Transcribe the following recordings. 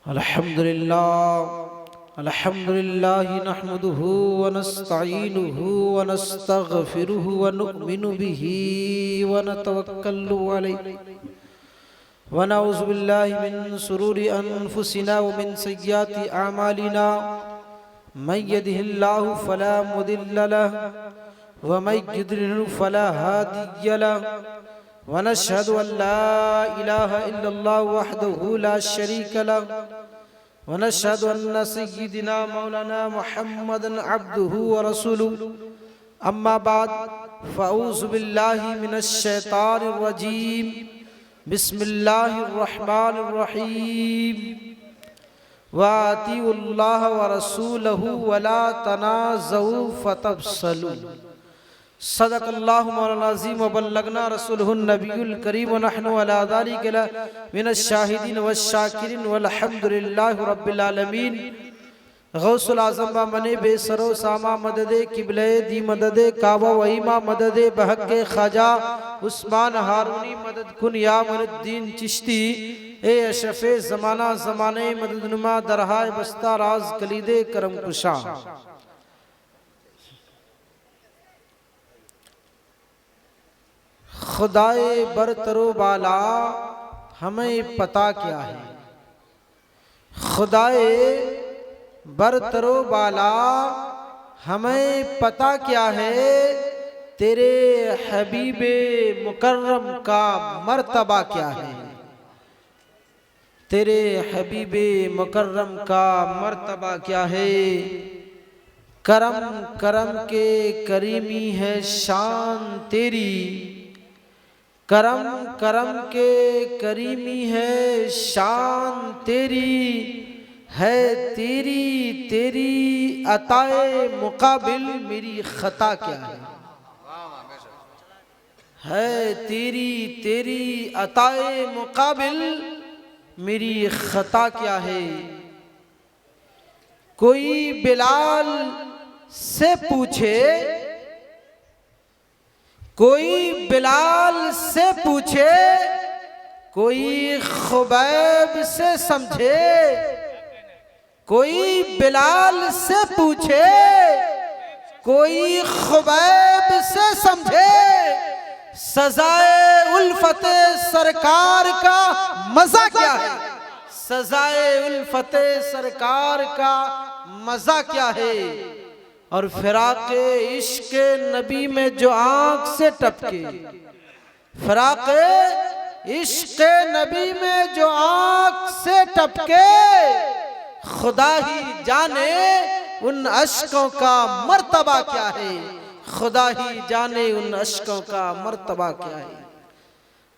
अल्हम्दुलिल्लाह नहमदुहु व नस्तईनुहु व नस्तगफिरुहु व नुमिनु बिही व नतवक्कलु अलैहि व नऊज़ु बिल्लाहि मिन शुरूरि अनफुसिना व मिन सय्यिआति अमालिना मन यहदिहिल्लाहु फला मुदिल्ल लहु व मन युद्लिलहु फला हादिय लहु व नशहदु अन ला इलाहा इल्लल्लाहु वहदहु ला शरीका लहु व नशहदु अन्न सय्यिदना मौलाना मुहम्मदन अब्दुहु व रसूलुहु अम्मा बाद फ़अऊज़ु बिल्लाहि मिनश शैतानिर रजीम बिस्मिल्लाहिर रहमानिर रहीम व अतीउल्लाह व रसूलहु व ला तनाज़ऊ फ़तफ़शलू सदक़ल्लाहु मौलाना अज़ीम व बल्लगना रसूलुहुन नबियुल करीम व नहनु अला ज़ालिका मिनश शाहिदीन वश-शाकिरीन वल्हम्दुलिल्लाहि रब्बिल आलमीन। गौसुल आज़म व मने बेसरो सामा मददे किबले दी मददे काबा व ईमा मददे बहक़े ख़ाजा उस्मान हारूनी मदद कुन या मुनुद्दीन चिश्ती ए अशफ़े ज़माना ज़माने मददनुमा दरहाए बस्ता राज कलीदे करम कुशा। खुदाए बरतरो बाला हमें पता क्या है, खुदाए बरतरो बाला हमें पता क्या है, तेरे हबीबे मुकर्रम का मर्तबा क्या है, तेरे हबीबे मुकर्रम का मर्तबा क्या है। करम करम के करीमी है शान तेरी, करम करम के करीमी है शान तेरी, है तेरी तेरी अताए मुकाबिल मेरी खता क्या है तेरी तेरी अताए मुकाबिल मेरी खता क्या है। कोई बिलाल से पूछे, कोई बिलाल से पूछे, कोई खुबैब से समझे, कोई बिलाल से पूछे, कोई खुबैब से समझे, सजाए उल्फते सरकार का मजा क्या है, सजाए उल्फते सरकार का मजा क्या है। और फिराक़े इश्क़ नबी में जो आँख से टपके, फिराक़े इश्क़ नबी में जो आँख से टपके, खुदा ही जाने उन अश्कों का मर्तबा क्या है, खुदा ही जाने उन अश्कों का मर्तबा क्या है।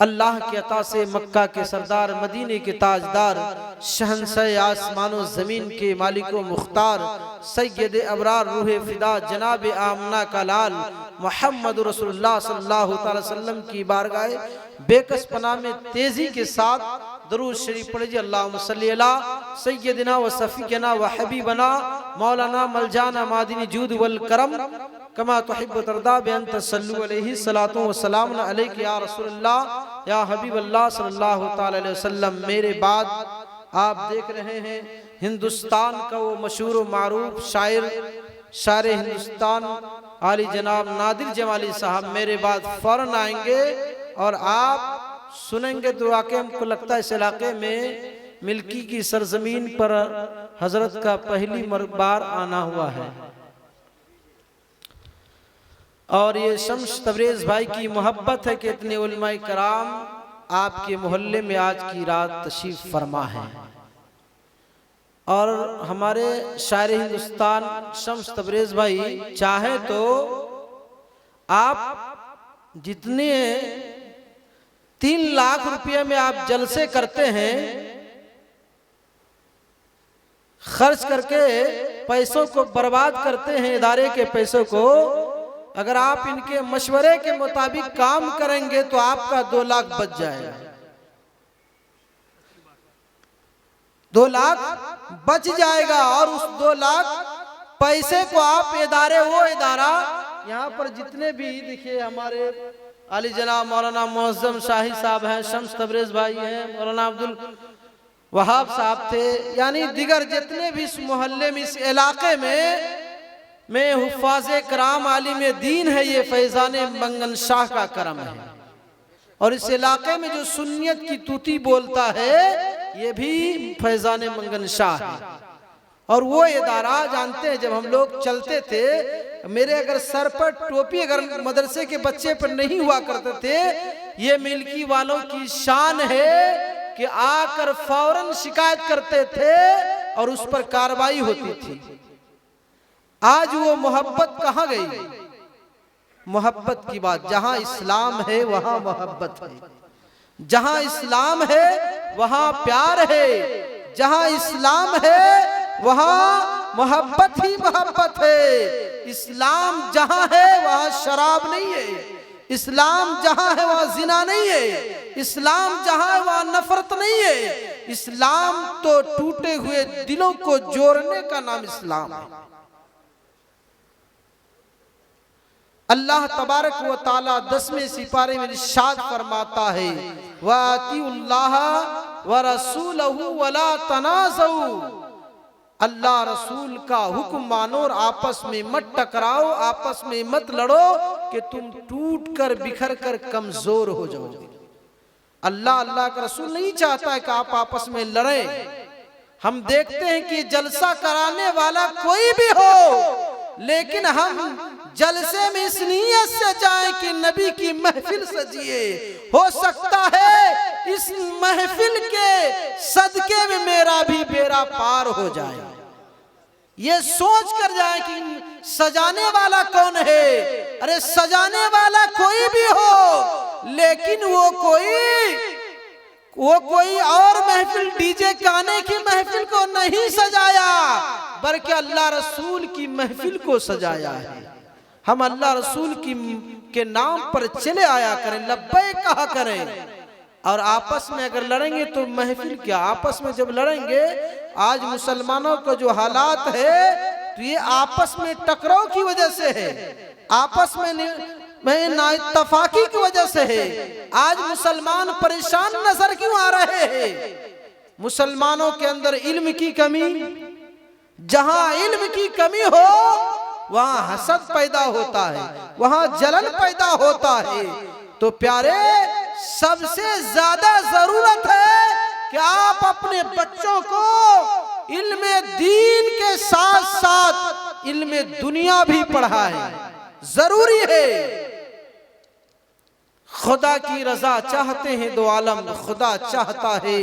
अल्लाह के अता से मक्का के सरदार, मदीने के ताजदार, शहंशाह आसमानो ज़मीन के मालिको मुख्तार, सैयद अबरार रूहे फिदा जनाब आमना का लाल मोहम्मद रसूलुल्लाह सल्लल्लाहु अलैहि वसल्लम की बारगाह बेकस पनाह में तेजी के साथ दरूद शरीफ पढ़िए। अल्लाहुम्मा सल्ली अला सय्यदिना व सफ़ीना व हबीबना मौलाना मलजाना मादिनी जूद वल करम कमा तुहिब्बु तरदा बेअन तसल्लु अलैहि सलातो व सलाम अलैका या रसूलल्लाह या हबीबल्लाह सल्लल्लाहु तआला अलैहि वसल्लम। मेरे बाद आप देख रहे हैं हिंदुस्तान का वो मशहूर मारूफ शायर, शायर हिंदुस्तान आली जनाब नादिर जमाली साहब मेरे बाद फौरन आएंगे और आप सुनेंगे तो वाकई हमको लगता है इस इलाके में मिल्की की सरजमीन पर हजरत का पहली बार आना हुआ है। और ये शम्स तबरेज़ भाई की मोहब्बत है कि इतने उलमाए कराम आपके मोहल्ले में आज की रात तशरीफ फरमा है। और हमारे शायर हिंदुस्तान शम्स तबरेज़ भाई चाहे तो आप जितने 3 लाख रुपये में आप जलसे करते हैं, खर्च करके पैसों को बर्बाद करते हैं, इदारे के पैसों को, अगर आप इनके मशवरे के मुताबिक काम करेंगे तो आपका 2 लाख बच जाएगा, 2 लाख बच जाएगा। और उस 2 लाख पैसे को आप इदारे, वो इदारा यहाँ पर जितने भी देखिए हमारे आली जनाब मौलाना मुअज़्ज़म शाही साहब हैं, शम्स तबरेज़ भाई हैं, मौलाना अब्दुल वहाब साहब थे, यानी दिगर जितने भी इस मोहल्ले में, इस इलाके में हुफ़ाज़े कराम आलिम दीन है, ये फैज़ान मंगन शाह का करम है। और इस इलाके में जो सुन्नियत की तूती बोलता है ये भी फैज़ान मंगन शाह है। और वो इदारा जानते हैं, जब हम लोग चलते थे, मेरे अगर सर पर टोपी अगर मदरसे के बच्चे पर नहीं हुआ करते थे, ये मिल्की वालों की शान है कि आकर फौरन शिकायत करते थे और उस पर कार्रवाई होती थी। आज वो मोहब्बत कहाँ गई? मोहब्बत की बात, जहां इस्लाम है वहां मोहब्बत है, जहां इस्लाम है वहां प्यार है, जहां इस्लाम है वहां मोहब्बत ही मोहब्बत है। इस्लाम जहां है वहां शराब नहीं है, इस्लाम जहां है वहां जिना नहीं है, इस्लाम जहां है वहां नफरत नहीं है। इस्लाम तो टूटे हुए दिलों को जोड़ने का नाम इस्लाम है। अल्लाह तबारक व ताला 10वें सिपारे में इरशाद फरमाता है, वातिउल्लाह व रसूलहु वला तनाज़ऊ। अल्लाह रसूल का हुक्म मानो और आपस में मत टकराओ, आपस में मत लड़ो कि तुम टूट कर बिखर कर कमजोर हो जाओगे। अल्लाह का रसूल नहीं चाहता है कि आप आपस में लड़ें। हम देखते हैं कि जलसा कराने वाला कोई भी हो, लेकिन हम जलसे में इस नीयत से जाएं कि नबी की महफिल सजिए, हो सकता है इस महफिल के सदके में मेरा भी बेड़ा पार हो जाए। ये सोच कर जाए कि सजाने वाला कौन है। अरे सजाने वाला कोई भी हो, लेकिन वो कोई और महफिल, डीजे गाने की महफिल को नहीं सजाया, बल्कि अल्लाह रसूल की महफिल को सजाया है। हम अल्लाह रसूल के नाम पर चले आया करें, लब्बैक कहा करें। और आपस में अगर लड़ेंगे तो महफिल क्या, आपस में जब लड़ेंगे, आज मुसलमानों का जो हालात है तो ये आपस में टकराव की वजह से है, आपस में नाइत्तफाकी की वजह से है। आज मुसलमान परेशान नजर क्यों आ रहे हैं? मुसलमानों के अंदर इल्म की कमी, जहां इल्म की कमी हो वहां हसद पैदा होता है, वहां जलन पैदा होता है। तो प्यारे, सबसे ज्यादा जरूरत है कि आप अपने बच्चों को इल्म दीन के साथ साथ इल्म दुनिया भी पढ़ाएं, जरूरी है। खुदा की रजा चाहते हैं दो आलम, खुदा चाहता है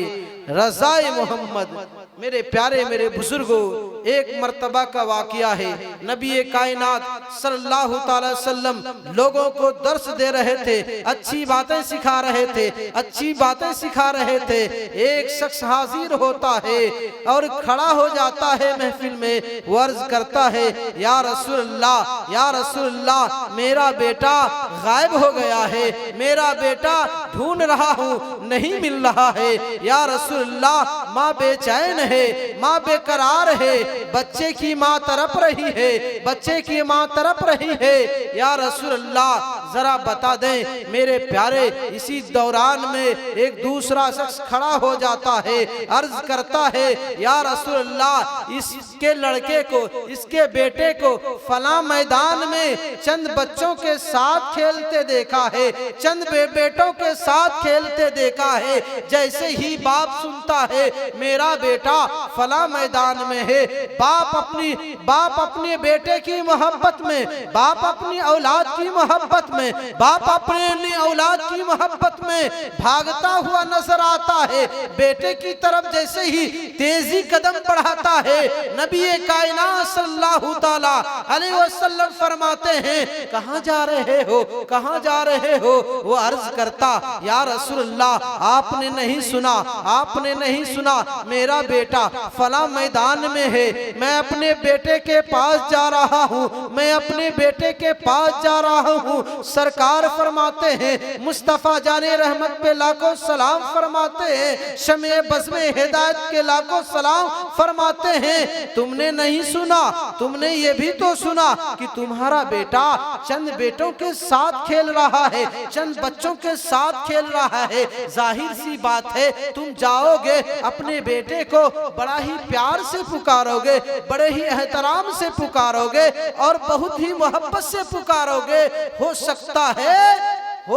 रजाए मोहम्मद। मेरे प्यारे मेरे बुजुर्गों, एक मर्तबा का वाकया है। नबी कायनात सल्लल्लाहु अलैहि वसल्लम लोगों को दर्स दे रहे थे, अच्छी बातें सिखा रहे थे, अच्छी बातें सिखा रहे थे। एक शख्स हाजिर होता है और खड़ा हो जाता है महफिल में, वो अर्ज करता है, या रसूलल्लाह, या रसूलल्लाह, मेरा बेटा गायब हो गया है, मेरा बेटा ढूंढ रहा हूँ, नहीं मिल रहा है। या रसूलल्लाह, माँ बेचैन है, माँ बेकरार है, बच्चे की माँ तड़प रही है, बच्चे की माँ तड़प रही है। या रसूलल्लाह, जरा बता दें मेरे प्यारे। इसी दौरान में एक दूसरा शख्स खड़ा हो जाता है, अर्ज करता है, या रसूलल्लाह, इसके लड़के को, इसके बेटे को फला मैदान में चंद बच्चों के साथ खेलते देखा है, चंद बेटों के साथ खेलते देखा है। जैसे ही बाप सुनता है मेरा बेटा फला मैदान में है, बाप अपने बेटे की मोहब्बत में, बाप अपनी औलाद की मोहब्बत में, बाप अपने औलाद की मोहब्बत में भागता हुआ नजर आता है। बेटे की तरफ जैसे ही तेजी कदम बढ़ाता है, नबी कायनात सल्लल्लाहु ताला अलैहि वसल्लम फरमाते हैं, कहां जा रहे हो, कहां जा रहे हो? वो अर्ज करता, या रसूलल्लाह, आपने नहीं सुना, आपने नहीं सुना, मेरा बेटा फला मैदान में है, मैं अपने बेटे के पास जा रहा हूँ, मैं अपने बेटे के पास जा रहा हूँ। सरकार फरमाते हैं, मुस्तफ़ा जाने रहमत पे लाखों सलाम फरमाते हैं, शमे बज़्मे हिदायत के लाखों सलाम फरमाते हैं। तुमने नहीं सुना, तुमने ये भी तो सुना कि तुम्हारा बेटा चंद बेटों के साथ खेल रहा है, चंद बच्चों के साथ खेल रहा है। जाहिर सी बात है तुम जाओगे अपने बेटे को बड़ा ही प्यार से पुकारोगे, बड़े ही एहतराम से पुकारोगे और बहुत ही मोहब्बत से पुकारोगे। हो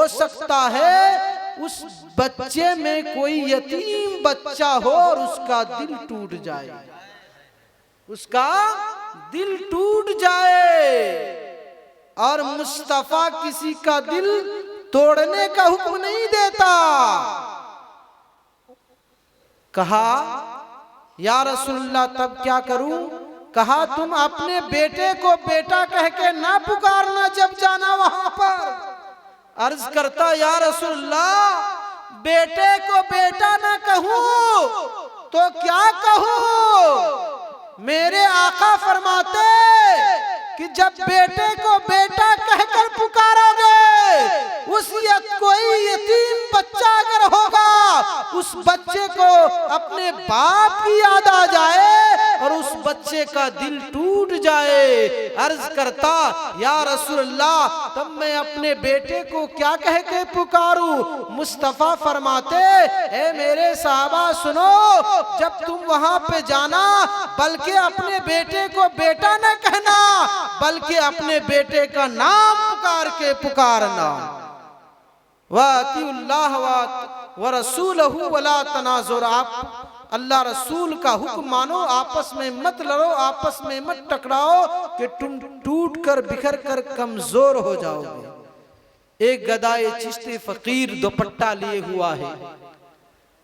सकता है उस बच्चे में कोई यतीम बच्चा हो और उसका दिल टूट जाए, उसका दिल टूट जाए। और मुस्तफ़ा किसी का दिल तोड़ने का हुक्म नहीं देता। कहा या रसूलल्लाह तब क्या करूं? कहा तुम अपने बेटे को बेटा कह के ना पुकारना जब जाना वहां पर। अर्ज करता या रसूलल्लाह बेटे को बेटा ना कहूं तो क्या कहूं? मेरे आका फरमाते कि जब बेटे को बेटा कहकर पुकारोगे, कोई यतीम बच्चा अगर होगा उस बच्चे को अपने बाप की याद आ जाए और उस बच्चे का दिल टूट जाए। अर्ज करता या रसूलल्लाह तब मैं अपने बेटे को क्या कह के पुकारूं? मुस्तफ़ा फरमाते ए मेरे साहबा सुनो, जब तुम वहां पे जाना बल्कि अपने बेटे को बेटा न कहना बल्कि अपने बेटे का नाम पुकार के पुकारना। वातिउल्लाह व रसूलहु वला तनाजुर। आप अल्लाह रसूल का हुक्म मानो, आपस में मत लड़ो, आपस में मत टकराओ कि तुम टूट कर बिखर कर कमजोर हो जाओगे। एक गदाए चिश्ती फकीर दुपट्टा लिए हुआ है,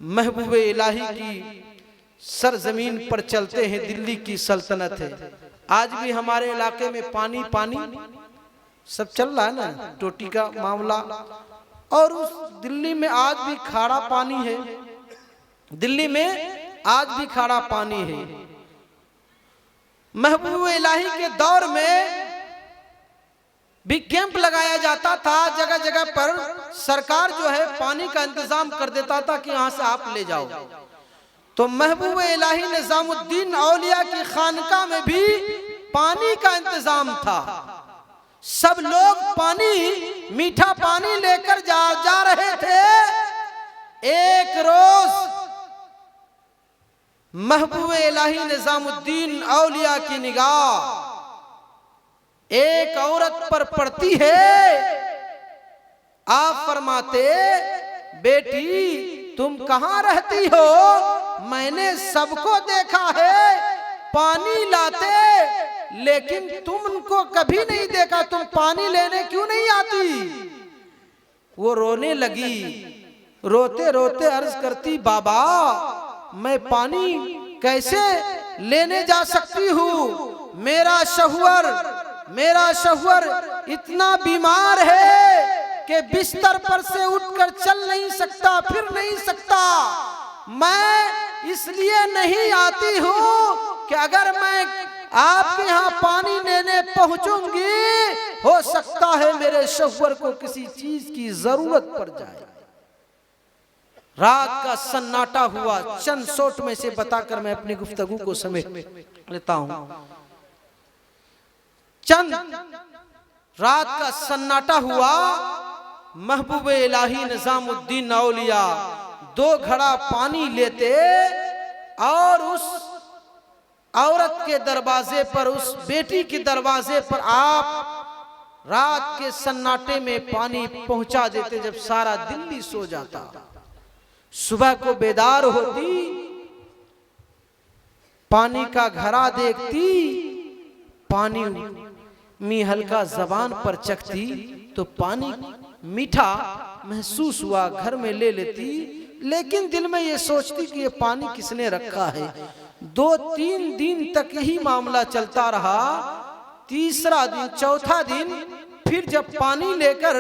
महबूबे इलाही की सरजमीन पर चलते हैं, दिल्ली की सल्तनत है। आज भी हमारे इलाके में पानी सब चल रहा है ना, टोटी का मामला, और उस दिल्ली में आज भी खारा पानी है, दिल्ली में आज भी खारा पानी है। महबूब इलाही के दौर में भी कैंप लगाया जाता था, जगह जगह पर सरकार जो है पानी का इंतजाम कर देता था कि यहां से आप ले जाओ। तो महबूब इलाही निजामुद्दीन औलिया की खानका में भी पानी का इंतजाम था। सब लोग पानी, मीठा पानी लेकर जा रहे थे। एक रोज महबूब इलाही निजामुद्दीन औलिया की निगाह एक औरत पर पड़ती है। आप फरमाते बेटी तुम कहां रहती हो? मैंने सबको देखा है पानी लाते, लेकिन तुम उनको कभी नहीं देखा, तुम पानी लेने क्यों नहीं आती? वो रोने लगी, रोते रोते अर्ज करती बाबा मैं पानी कैसे लेने जा सकती हूँ? मेरा शौहर इतना बीमार है कि बिस्तर पर से उठकर चल नहीं सकता, फिर नहीं सकता। मैं इसलिए नहीं आती हूँ कि अगर मैं आपके यहाँ पानी लेने पहुंचूंगी, हो सकता है मेरे शौहर को किसी चीज की जरूरत पड़ जाए। रात का सन्नाटा हुआ। चंद शॉट में से बताकर मैं अपनी गुफ्तगू को समेट लेता हूं। चंद रात का सन्नाटा हुआ। महबूब इलाही निजामुद्दीन औलिया 2 घड़ा पानी लेते और उस औरत के दरवाजे पर, उस बेटी के दरवाजे पर आप रात के सन्नाटे में पानी पहुंचा देते। जब सारा दिल्ली सो जाता, सुबह को बेदार होती, पानी का घड़ा देखती, पानी में हल्का जबान पर चखती तो पानी मीठा महसूस हुआ, घर में ले लेती, लेकिन दिल में ये सोचती कि ये पानी किसने रखा है। 2-3 दिन तक यही मामला चलता रहा। तीसरा दिन, चौथा दिन, फिर जब पानी लेकर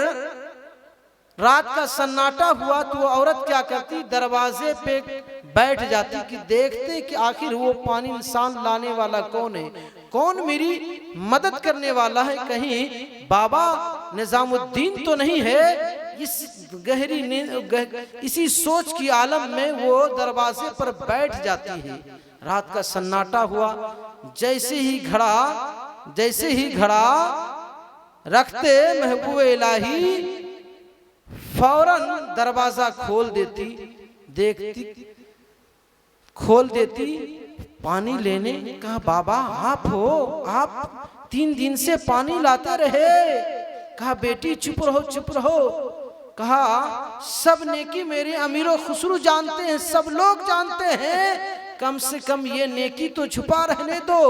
रात का सन्नाटा हुआ तो वो औरत क्या करती, दरवाजे पे बैठ जाती कि देखते कि आखिर वो पानी इंसान लाने वाला कौन है, कौन मेरी मदद करने वाला है। कहीं बाबा निजामुद्दीन तो नहीं है। इस इसी सोच की आलम में वो दरवाजे पर बैठ जाती है। रात का सन्नाटा हुआ, जैसे ही घड़ा रखते महबूब इलाही फौरन दरवाजा खोल देती पानी लेने। कहा बाबा आप हो, आप 3 दिन से पानी लाते रहे। कहा बेटी चुप रहो। कहा सब नेकी मेरे अमीरो खुसरू जानते हैं, सब लोग जानते हैं, कम से कम ये नेकी तो छुपा रहने दो।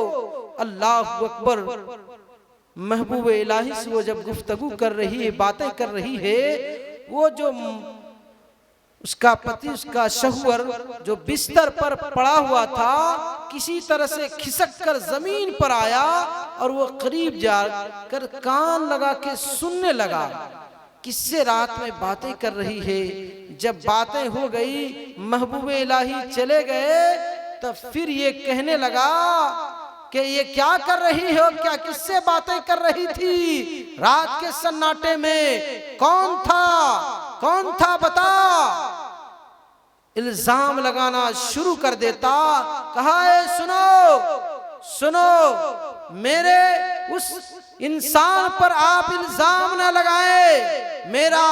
अल्लाह अकबर। महबूब इलाही से वो जब गुफ्तगू कर रही है, बातें कर रही है, वो जो उसका पति, उसका शौहर जो बिस्तर पर पड़ा हुआ था, किसी तरह से खिसक कर जमीन पर आया और वो करीब जाकर कान लगा के सुनने लगा किससे रात में बातें कर रही है। जब बातें हो गई, महबूब इलाही चले गए, तब फिर ये कहने लगा कि ये क्या कर रही हो, क्या किससे बातें कर रही थी रात के सन्नाटे में? कौन था बता। इल्जाम लगाना शुरू कर देता। कहा है सुनो, मेरे उस इंसान पर आप इल्जाम न लगाए। मेरा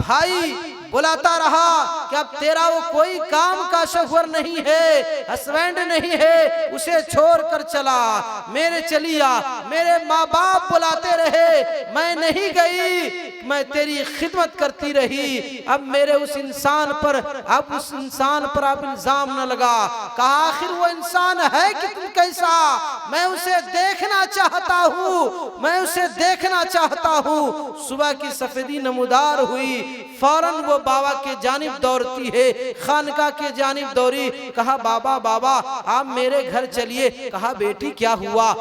भाई बुलाता रहा कि अब तेरा वो कोई काम का शौहर नहीं है, हस्बैंड नहीं है, उसे छोड़ कर चला। मेरे माँ बाप बुलाते रहे, मैं नहीं गई, मैं तेरी खिदमत करती रही। अब उस इंसान पर आप इल्जाम न लगा। कहा आखिर वो इंसान है कि तुम कैसा? मैं उसे देखना चाहता हूँ। सुबह की सफेदी नमूदार हुई, फौरन वो बाबा के जानिब दौड़ती है, खानका के जानिब दौड़ी। कहा बाबा आप मेरे घर चलिए। कहा बेटी क्या हुआ?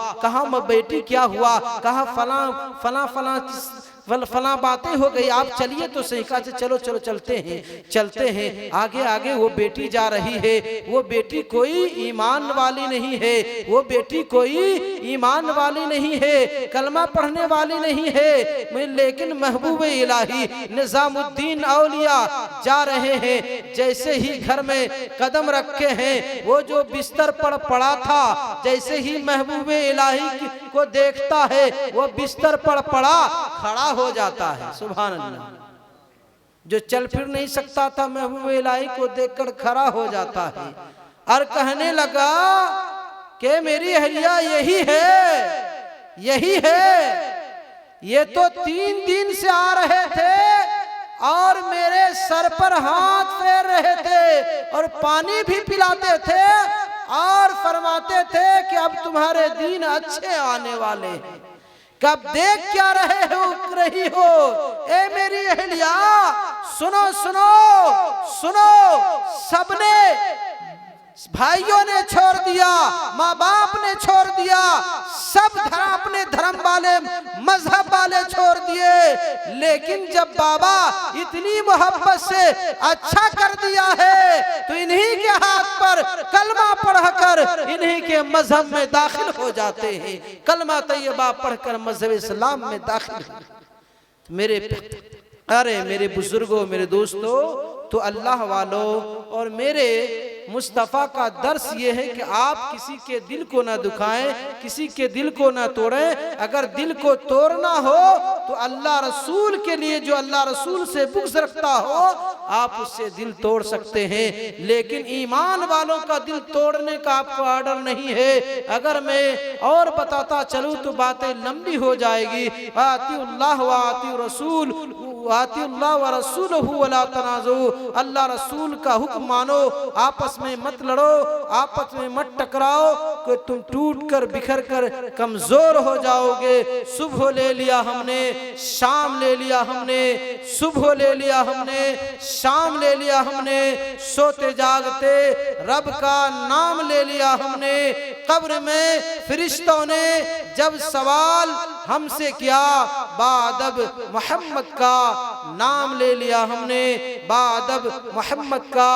कहा फला बातें हो गई, आप चलिए तो सही। कहा चलो चलते हैं। आगे वो बेटी जा रही है। वो बेटी कोई ईमान वाली नहीं है, कलमा पढ़ने वाली नहीं है, लेकिन महबूब इलाही निजामुद्दीन औलिया जा रहे हैं। जैसे ही घर में कदम रखे हैं, वो जो बिस्तर पर पड़ा था, जैसे ही महबूब इलाही को देखता है, वो बिस्तर पर पड़ा खड़ा हो जाता है। सुभान अल्लाह। जो चल फिर नहीं सकता था, महबूब इलाही को देखकर खड़ा हो जाता है और कहने लगा कि मेरी अहलिया यही है। ये तो 3 दिन से आ रहे थे और मेरे सर पर हाथ फेर रहे थे और पानी भी पिलाते थे और फरमाते थे कि अब तुम्हारे दिन अच्छे आने वाले हैं। कब देख क्या रही हो ए मेरी अहलिया? सुनो, सबने, भाइयों ने छोड़ दिया, माँ बाप ने छोड़ दिया, सब अपने धर्म वाले, मजहब वाले छोड़ दिए। लेकिन जब बाबा इतनी मोहब्बत से अच्छा कर दिया है, तो इन्हीं के हाथ पर कलमा पढ़कर इन्हीं के मजहब में दाखिल हो जाते हैं। कलमा तैयबा पढ़कर मजहब इस्लाम में दाखिल। मेरे बुजुर्गों, मेरे दोस्तों, तो अल्लाह वालों और मेरे मुस्तफ़ा का दर्स ये है कि आप किसी के दिल को ना दुखाएं, किसी के दिल को ना तोड़ें। अगर दिल को तोड़ना हो तो अल्लाह रसूल के लिए, जो अल्लाह रसूल से बुग़्ज़ रखता हो, आप उससे दिल तोड़ सकते हैं। लेकिन ईमान वालों का दिल तोड़ने का आपको ऑर्डर नहीं है। अगर मैं और बताता चलूँ तो बातें लंबी हो जाएगी। आतिउल्लाह व आतिउर रसूल, आतिउल्लाह व रसूलहु वला तनाज़ू। अल्लाह रसूल का हुक्म मानो, आपस में मत लड़ो, आपस में मत टकराओ कि तुम टूट कर बिखर कर कमजोर हो जाओगे। सुबह ले लिया हमने, शाम ले लिया हमने, सुबह ले लिया हमने, शाम ले लिया हमने, सोते जागते रब का नाम ले लिया हमने। कब्र में फरिश्तों ने जब सवाल हमसे किया, बादब मोहम्मद का, नाम ले लिया हमने, बादब मोहम्मद का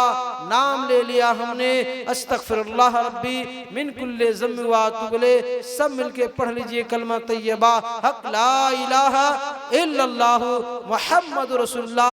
नाम ले लिया हमने। अस्तगफिरुल्लाह रब्बी मिन कुल्ले ज़म्बि व अतूबु इलैह। सब मिलके पढ़ लीजिए कलमा तैयबा, हक ला इलाहा इल्लल्लाहु मुहम्मदुर रसूलुल्लाह।